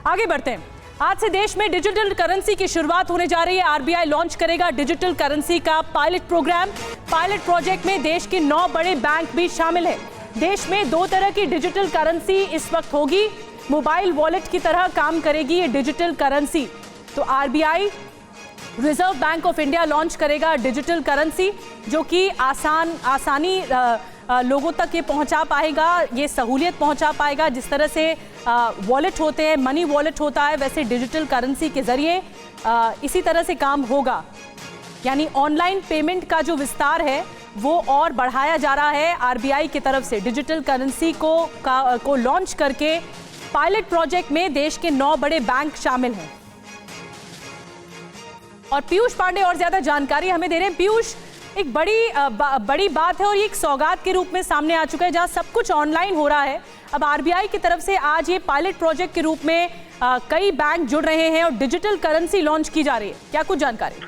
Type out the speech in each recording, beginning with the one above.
आगे बढ़ते हैं। आज से देश में डिजिटल करेंसी की शुरुआत होने जा रही है। आरबीआई लॉन्च करेगा डिजिटल करेंसी का पायलट प्रोग्राम। पायलट प्रोजेक्ट में देश के 9 बड़े बैंक भी शामिल हैं। देश में 2 तरह की डिजिटल करेंसी इस वक्त होगी। मोबाइल वॉलेट की तरह काम करेगी ये डिजिटल करेंसी। तो RBI reserve bank of India launch करेगा डिजिटल करेंसी, जो कि आसानी लोगों तक ये पहुंचा पाएगा, ये सहूलियत पहुंचा पाएगा। जिस तरह से वॉलेट होते हैं, मनी वॉलेट होता है, वैसे डिजिटल करेंसी के जरिए इसी तरह से काम होगा। यानी ऑनलाइन पेमेंट का जो विस्तार है वो और बढ़ाया जा रहा है आरबीआई की तरफ से। डिजिटल करेंसी को लॉन्च करके पायलट प्रोजेक्ट में देश के 9 बड़े बैंक शामिल हैं। और पीयूष पांडे और ज्यादा जानकारी हमें दे रहे हैं। पीयूष, एक बड़ी बात है और ये एक सौगात के रूप में सामने आ चुका है, जहां सब कुछ ऑनलाइन हो रहा है। अब आरबीआई की तरफ से आज ये पायलट प्रोजेक्ट के रूप में कई बैंक जुड़ रहे हैं और डिजिटल करेंसी लॉन्च की जा रही है। क्या कुछ जानकारी?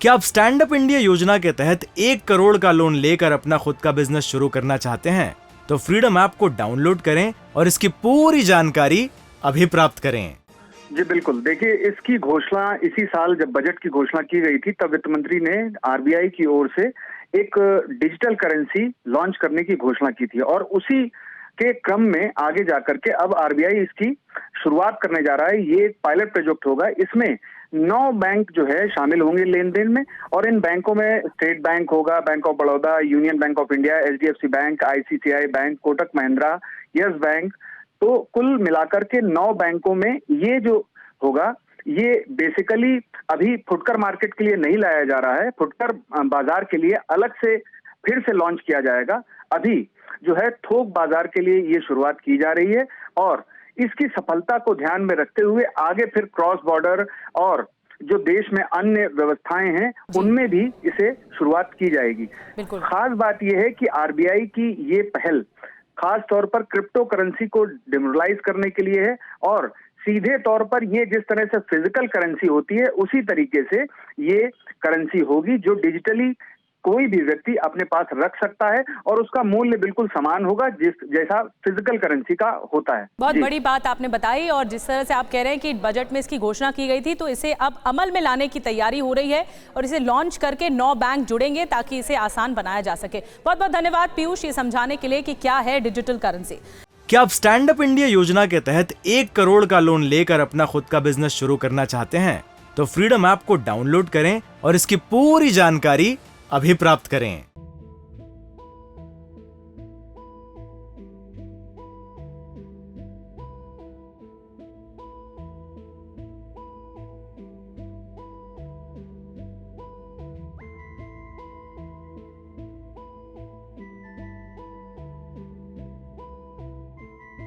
क्या आप स्टैंड अप इंडिया योजना के तहत 1 करोड़ का लोन लेकर अपना खुद का बिजनेस शुरू करना चाहते हैं? तो फ्रीडम ऐप को डाउनलोड करें और इसकी पूरी जानकारी अभी प्राप्त करें। जी बिल्कुल, देखिए इसकी घोषणा इसी साल जब बजट की घोषणा की गई थी तब वित्त मंत्री ने आरबीआई की ओर से एक डिजिटल करेंसी लॉन्च करने की घोषणा की थी और उसी के क्रम में आगे जाकर के अब आरबीआई इसकी शुरुआत करने जा रहा है। ये एक पायलट प्रोजेक्ट होगा। इसमें 9 बैंक जो है शामिल होंगे लेन देन में और इन बैंकों में स्टेट बैंक होगा, bank of Baroda, union bank of India, HDFC bank, ICICI bank, Kotak Mahindra, yes bank. तो कुल मिलाकर के 9 बैंकों में ये जो होगा ये बेसिकली अभी फुटकर मार्केट के लिए नहीं लाया जा रहा है, फुटकर बाजार के लिए अलग से फिर से लॉन्च किया जाएगा। अभी जो है थोक बाजार के लिए ये शुरुआत की जा रही है और इसकी सफलता को ध्यान में रखते हुए आगे फिर क्रॉस बॉर्डर और जो देश में अन्य व्यवस्थाएं हैं उनमें भी इसे शुरुआत की जाएगी। खास बात यह है कि आरबीआई की ये पहल खास तौर पर क्रिप्टो करेंसी को डिमोरलाइज करने के लिए है और सीधे तौर पर ये जिस तरह से फिजिकल करेंसी होती है उसी तरीके से ये करेंसी होगी जो डिजिटली कोई भी व्यक्ति अपने पास रख सकता है और उसका मूल्य बिल्कुल समान होगा जैसा फिजिकल करेंसी का होता है। बहुत बड़ी बात आपने बताई और जिस तरह से आप कह रहे हैं कि बजट में इसकी घोषणा की गई थी तो इसे अब अमल में लाने की तैयारी हो रही है और इसे लॉन्च करके 9 बैंक जुड़ेंगे ताकि इसे आसान बनाया जा सके। बहुत बहुत धन्यवाद पीयूष ये समझाने के लिए कि क्या है डिजिटल करेंसी। क्या आप स्टैंड अप इंडिया योजना के तहत 1 करोड़ का लोन लेकर अपना खुद का बिजनेस शुरू करना चाहते हैं? तो फ्रीडम ऐप को डाउनलोड करें और इसकी पूरी जानकारी अभी प्राप्त करें।